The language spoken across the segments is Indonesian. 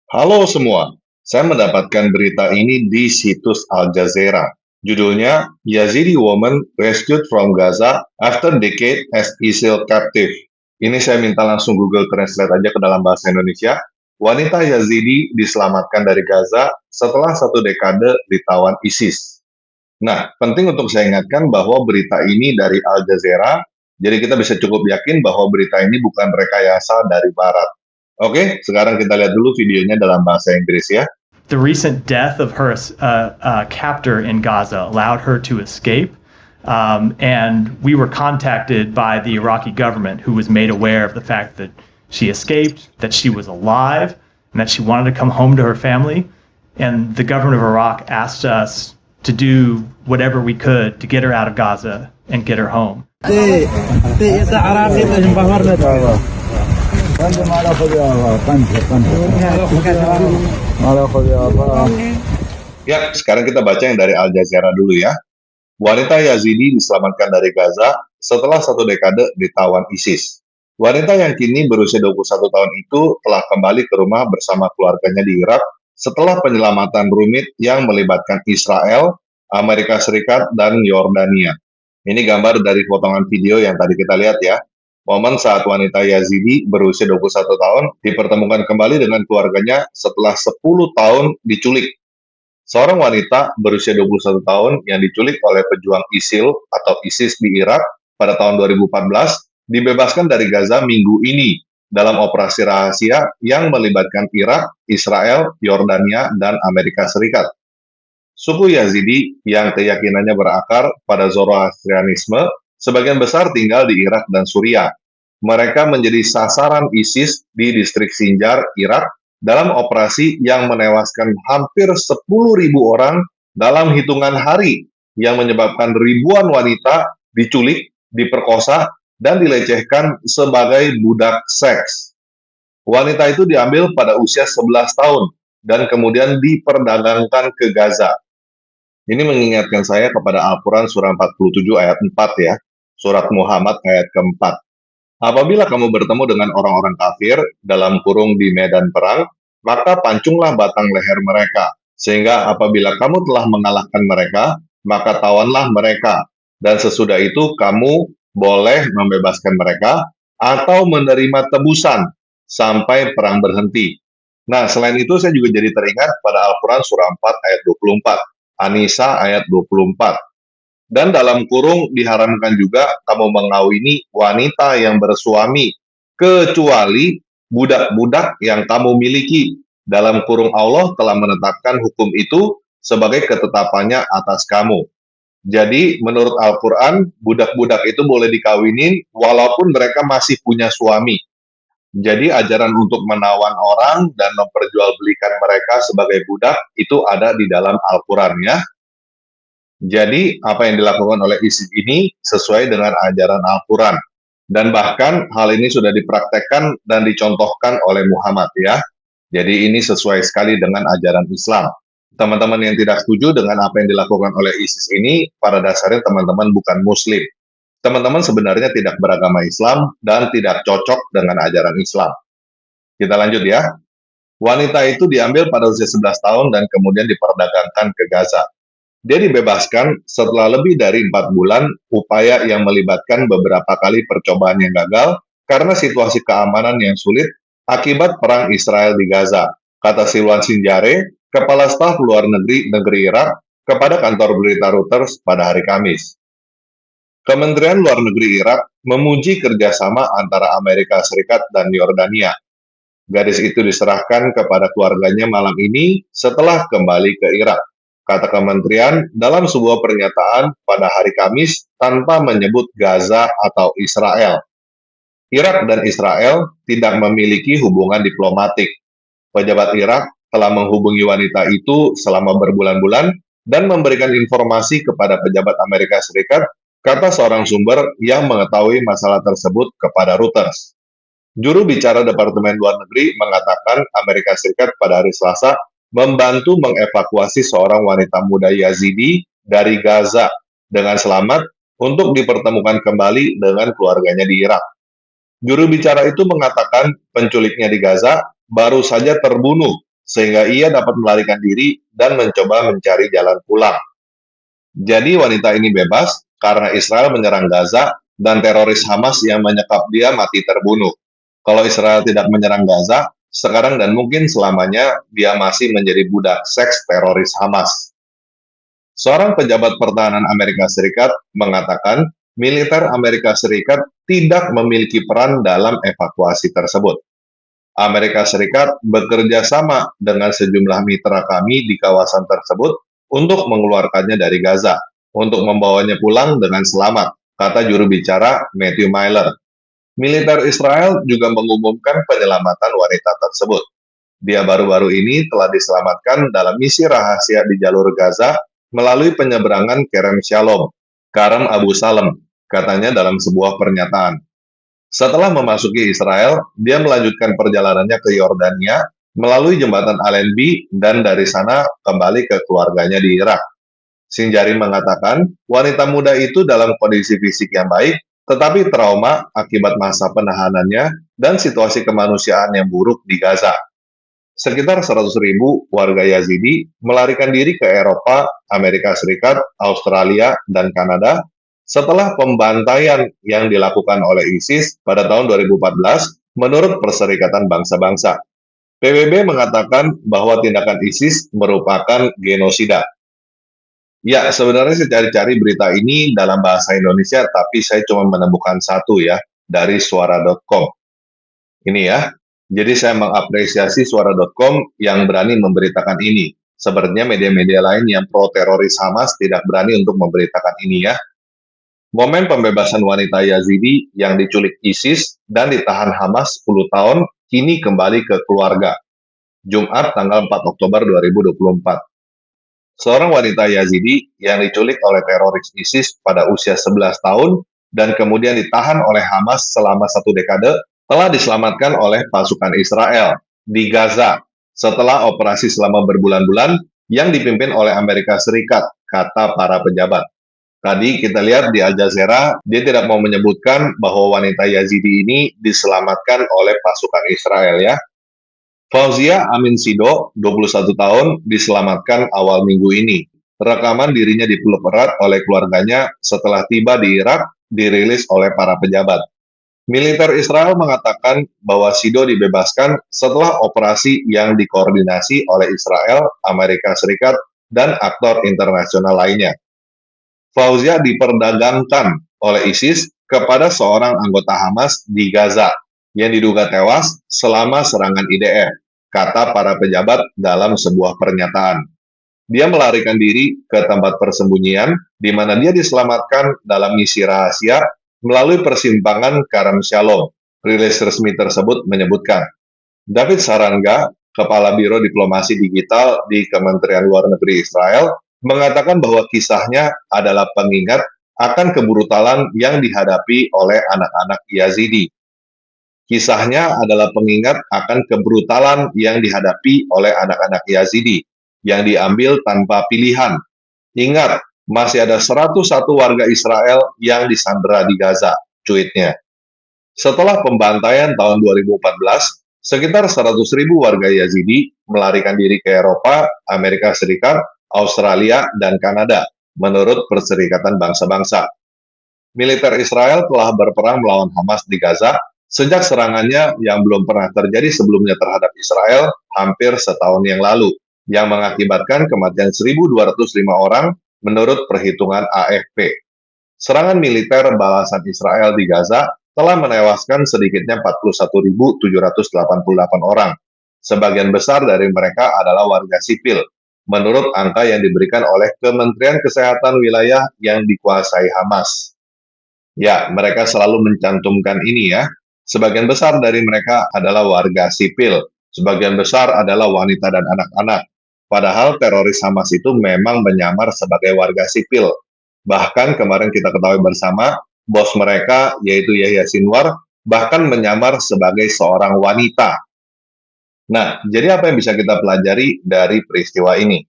Halo semua, saya mendapatkan berita ini di situs Al Jazeera. Judulnya, Yazidi Woman Rescued from Gaza After Decade as ISIL Captive. Ini saya minta langsung Google Translate aja ke dalam bahasa Indonesia. Wanita Yazidi diselamatkan dari Gaza setelah 1 dekade ditawan ISIS. Nah, penting untuk saya ingatkan bahwa berita ini dari Al Jazeera, jadi kita bisa cukup yakin bahwa berita ini bukan rekayasa dari Barat. Oke, sekarang kita lihat dulu videonya dalam bahasa Inggris ya. The recent death of her captor in Gaza allowed her to escape. And we were contacted by the Iraqi government, who was made aware of the fact that she escaped, that she was alive, and that she wanted to come home to her family. And the government of Iraq asked us to do whatever we could to get her out of Gaza and get her home. Ya, sekarang kita baca yang dari Al Jazeera dulu ya. Wanita Yazidi diselamatkan dari Gaza setelah 1 dekade ditawan ISIS. Wanita yang kini berusia 21 tahun itu telah kembali ke rumah bersama keluarganya di Irak setelah penyelamatan rumit yang melibatkan Israel, Amerika Serikat, dan Yordania. Ini gambar dari potongan video yang tadi kita lihat ya. Momen saat wanita Yazidi berusia 21 tahun dipertemukan kembali dengan keluarganya setelah 10 tahun diculik. Seorang wanita berusia 21 tahun yang diculik oleh pejuang ISIL atau ISIS di Irak pada tahun 2014 dibebaskan dari Gaza minggu ini dalam operasi rahasia yang melibatkan Irak, Israel, Yordania, dan Amerika Serikat. Suku Yazidi yang keyakinannya berakar pada Zoroastrianisme sebagian besar tinggal di Irak dan Suriah. Mereka menjadi sasaran ISIS di distrik Sinjar, Irak, dalam operasi yang menewaskan hampir 10.000 orang dalam hitungan hari, yang menyebabkan ribuan wanita diculik, diperkosa, dan dilecehkan sebagai budak seks. Wanita itu diambil pada usia 11 tahun dan kemudian diperdagangkan ke Gaza. Ini mengingatkan saya kepada Al-Quran surah 47 ayat 4 ya, surat Muhammad ayat keempat. Apabila kamu bertemu dengan orang-orang kafir dalam kurung di medan perang, maka pancunglah batang leher mereka, sehingga apabila kamu telah mengalahkan mereka, maka tawanlah mereka, dan sesudah itu kamu boleh membebaskan mereka atau menerima tebusan sampai perang berhenti. Nah, selain itu saya juga jadi teringat pada Al-Quran surah 4 ayat 24, An-Nisa ayat 24. Dan dalam kurung diharamkan juga kamu mengawini wanita yang bersuami, kecuali budak-budak yang kamu miliki. Dalam kurung Allah telah menetapkan hukum itu sebagai ketetapannya atas kamu. Jadi menurut Al-Quran, budak-budak itu boleh dikawinin walaupun mereka masih punya suami. Jadi ajaran untuk menawan orang dan memperjualbelikan mereka sebagai budak itu ada di dalam Al-Quran ya. Jadi, apa yang dilakukan oleh ISIS ini sesuai dengan ajaran Al-Quran. Dan bahkan hal ini sudah dipraktekkan dan dicontohkan oleh Muhammad ya. Jadi ini sesuai sekali dengan ajaran Islam. Teman-teman yang tidak setuju dengan apa yang dilakukan oleh ISIS ini, pada dasarnya teman-teman bukan Muslim. Teman-teman sebenarnya tidak beragama Islam dan tidak cocok dengan ajaran Islam. Kita lanjut ya. Wanita itu diambil pada usia 11 tahun dan kemudian diperdagangkan ke Gaza. Dia dibebaskan setelah lebih dari 4 bulan upaya yang melibatkan beberapa kali percobaan yang gagal karena situasi keamanan yang sulit akibat perang Israel di Gaza, kata Silwan Sinjare, Kepala Staf Luar Negeri Irak, kepada kantor berita Reuters pada hari Kamis. Kementerian Luar Negeri Irak memuji kerjasama antara Amerika Serikat dan Yordania. Gadis itu diserahkan kepada keluarganya malam ini setelah kembali ke Irak, kata kementerian dalam sebuah pernyataan pada hari Kamis tanpa menyebut Gaza atau Israel. Irak dan Israel tidak memiliki hubungan diplomatik. Pejabat Irak telah menghubungi wanita itu selama berbulan-bulan dan memberikan informasi kepada pejabat Amerika Serikat, kata seorang sumber yang mengetahui masalah tersebut kepada Reuters. Juru bicara Departemen Luar Negeri mengatakan Amerika Serikat pada hari Selasa membantu mengevakuasi seorang wanita muda Yazidi dari Gaza dengan selamat untuk dipertemukan kembali dengan keluarganya di Irak. Juru bicara itu mengatakan penculiknya di Gaza baru saja terbunuh sehingga ia dapat melarikan diri dan mencoba mencari jalan pulang. Jadi wanita ini bebas karena Israel menyerang Gaza dan teroris Hamas yang menyekap dia mati terbunuh. Kalau Israel tidak menyerang Gaza, sekarang dan mungkin selamanya dia masih menjadi budak seks teroris Hamas. Seorang pejabat pertahanan Amerika Serikat mengatakan militer Amerika Serikat tidak memiliki peran dalam evakuasi tersebut. Amerika Serikat bekerja sama dengan sejumlah mitra kami di kawasan tersebut untuk mengeluarkannya dari Gaza, untuk membawanya pulang dengan selamat, kata juru bicara Matthew Miller. Militer Israel juga mengumumkan penyelamatan wanita tersebut. Dia baru-baru ini telah diselamatkan dalam misi rahasia di jalur Gaza melalui penyeberangan Kerem Shalom, Karem Abu Salem, katanya dalam sebuah pernyataan. Setelah memasuki Israel, dia melanjutkan perjalanannya ke Yordania melalui jembatan Allenby dan dari sana kembali ke keluarganya di Irak. Sinjari mengatakan, wanita muda itu dalam kondisi fisik yang baik, tetapi trauma akibat masa penahanannya dan situasi kemanusiaan yang buruk di Gaza. Sekitar 100.000 warga Yazidi melarikan diri ke Eropa, Amerika Serikat, Australia, dan Kanada setelah pembantaian yang dilakukan oleh ISIS pada tahun 2014 menurut Perserikatan Bangsa-Bangsa. PBB mengatakan bahwa tindakan ISIS merupakan genosida. Ya, sebenarnya saya cari-cari berita ini dalam bahasa Indonesia, tapi saya cuma menemukan satu ya, dari suara.com. Ini ya, jadi saya mengapresiasi suara.com yang berani memberitakan ini. Sebenarnya media-media lain yang pro-teroris Hamas tidak berani untuk memberitakan ini ya. Momen pembebasan wanita Yazidi yang diculik ISIS dan ditahan Hamas 10 tahun kini kembali ke keluarga. Jumat tanggal 4 Oktober 2024. Seorang wanita Yazidi yang diculik oleh teroris ISIS pada usia 11 tahun dan kemudian ditahan oleh Hamas selama 1 dekade telah diselamatkan oleh pasukan Israel di Gaza setelah operasi selama berbulan-bulan yang dipimpin oleh Amerika Serikat, kata para pejabat. Tadi kita lihat di Al Jazeera, dia tidak mau menyebutkan bahwa wanita Yazidi ini diselamatkan oleh pasukan Israel ya. Fauzia Amin Sido, 21 tahun, diselamatkan awal minggu ini. Rekaman dirinya dipeluk erat oleh keluarganya setelah tiba di Irak, dirilis oleh para pejabat. Militer Israel mengatakan bahwa Sido dibebaskan setelah operasi yang dikoordinasi oleh Israel, Amerika Serikat, dan aktor internasional lainnya. Fauzia diperdagangkan oleh ISIS kepada seorang anggota Hamas di Gaza yang diduga tewas selama serangan IDF, kata para pejabat dalam sebuah pernyataan. Dia melarikan diri ke tempat persembunyian di mana dia diselamatkan dalam misi rahasia melalui persimpangan Karem Shalom. Rilis resmi tersebut menyebutkan. David Saranga, Kepala Biro Diplomasi Digital di Kementerian Luar Negeri Israel, mengatakan bahwa kisahnya adalah pengingat akan kebrutalan yang dihadapi oleh anak-anak Yazidi. Kisahnya adalah pengingat akan kebrutalan yang dihadapi oleh anak-anak Yazidi yang diambil tanpa pilihan. Ingat, masih ada 101 warga Israel yang disandera di Gaza, cuitnya. Setelah pembantaian tahun 2014, sekitar 100.000 warga Yazidi melarikan diri ke Eropa, Amerika Serikat, Australia, dan Kanada, menurut Perserikatan Bangsa-Bangsa. Militer Israel telah berperang melawan Hamas di Gaza sejak serangannya yang belum pernah terjadi sebelumnya terhadap Israel hampir setahun yang lalu, yang mengakibatkan kematian 1.205 orang menurut perhitungan AFP. Serangan militer balasan Israel di Gaza telah menewaskan sedikitnya 41.788 orang. Sebagian besar dari mereka adalah warga sipil, menurut angka yang diberikan oleh Kementerian Kesehatan wilayah yang dikuasai Hamas. Ya, mereka selalu mencantumkan ini ya. Sebagian besar dari mereka adalah warga sipil, sebagian besar adalah wanita dan anak-anak. Padahal teroris Hamas itu memang menyamar sebagai warga sipil. Bahkan kemarin kita ketahui bersama, bos mereka yaitu Yahya Sinwar bahkan menyamar sebagai seorang wanita. Nah, jadi apa yang bisa kita pelajari dari peristiwa ini?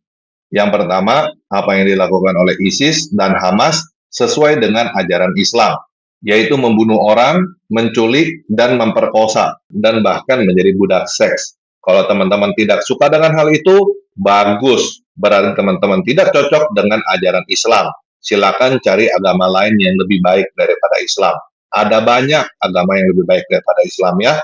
Yang pertama, apa yang dilakukan oleh ISIS dan Hamas sesuai dengan ajaran Islam, yaitu membunuh orang, menculik, dan memperkosa, dan bahkan menjadi budak seks. Kalau teman-teman tidak suka dengan hal itu, bagus. Berarti teman-teman tidak cocok dengan ajaran Islam. Silakan cari agama lain yang lebih baik daripada Islam. Ada banyak agama yang lebih baik daripada Islam ya.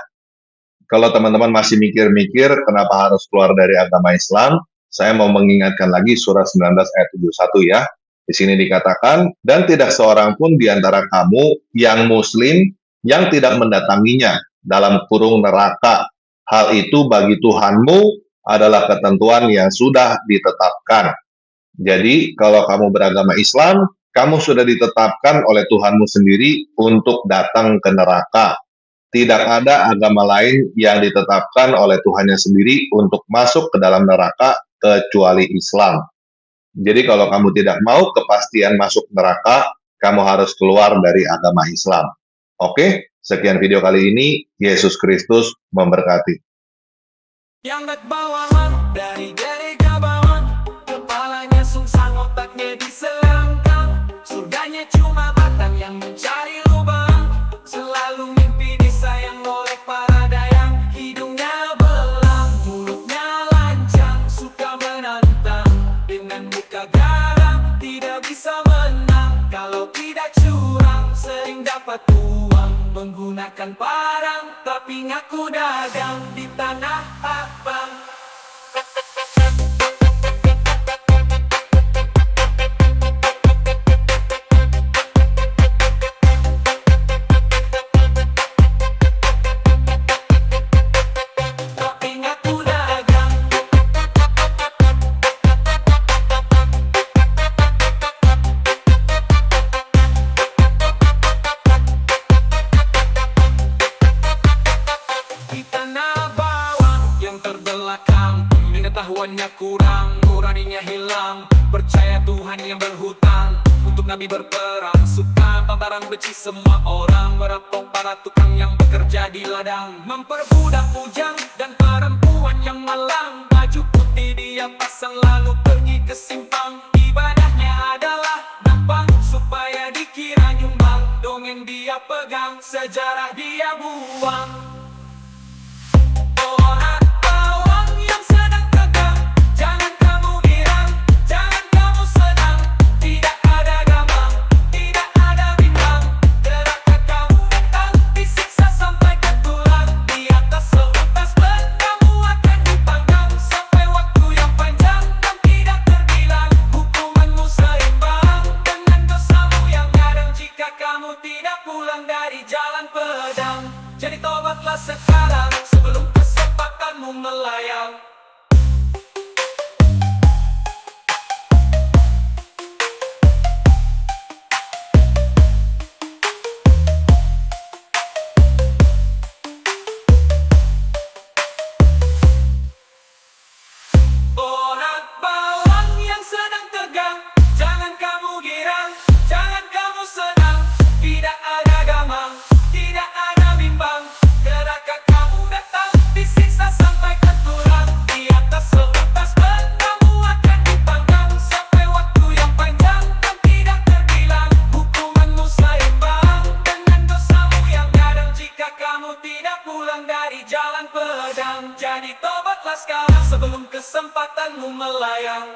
Kalau teman-teman masih mikir-mikir kenapa harus keluar dari agama Islam, saya mau mengingatkan lagi surah 19 ayat 71 ya. Di sini dikatakan, dan tidak seorang pun di antara kamu yang muslim yang tidak mendatanginya dalam kurung neraka. Hal itu bagi Tuhanmu adalah ketentuan yang sudah ditetapkan. Jadi, kalau kamu beragama Islam, kamu sudah ditetapkan oleh Tuhanmu sendiri untuk datang ke neraka. Tidak ada agama lain yang ditetapkan oleh Tuhannya sendiri untuk masuk ke dalam neraka kecuali Islam. Jadi kalau kamu tidak mau kepastian masuk neraka, kamu harus keluar dari agama Islam. Oke, sekian video kali ini. Yesus Kristus memberkati. Yang bawahan dari gabawan, kepalanya sungsang, otaknya diselangkang. Surganya cuma batang yang mencari lubang, selalu mimpi disayang oleh para dayang. Hidungnya belang, mulutnya lancang, suka menantang. Dengan muka garang, tidak bisa menang. Kalau tidak curang, sering dapat uang. Menggunakan parang, tapi ngaku dagang di tanah abang. Tapi ngaku dagang. Di tanah bawang yang terbelakang, pengetahuannya kurang, nuraninya hilang. Percaya Tuhan yang berhutang, untuk Nabi berperang. Suka barang beci semua orang, merampok para tukang yang bekerja di ladang. Memperbudak bujang dan perempuan yang malang. Baju putih dia pasang lalu pergi ke simpang. Ibadahnya adalah nampang supaya dikira nyumbang. Dongeng dia pegang, sejarah dia buang. Orang bawang yang sedang tegang, jangan kamu girang, jangan kamu senang. Tidak ada gamang, tidak ada bimbang. Neraka kamu datang, disiksa sampai ke tulang. Di atas seutas ban kamu akan dipanggang, sampai waktu yang panjang dan tidak terbilang. Hukumanmu seimbang dengan dosamu yang kadang, jika kamu tidak pulang dari jalan pedang. Jadi tobatlah sekarang sebelum kesempatanmu melayang. Orang bawang yang sedang tegang, jangan kamu girang, jangan kamu senang. Tidak ada gamang, tidak ada bimbang. Neraka kamu datang, disiksa sampai ke tulang. Di atas seutas ban kamu akan dipanggang, sampai waktu yang panjang dan tidak terbilang. Hukumanmu seimbang dengan dosamu yang kadang, jika kamu tidak pulang dari jalan pedang. Jadi tobatlah sekarang sebelum kesempatanmu melayang.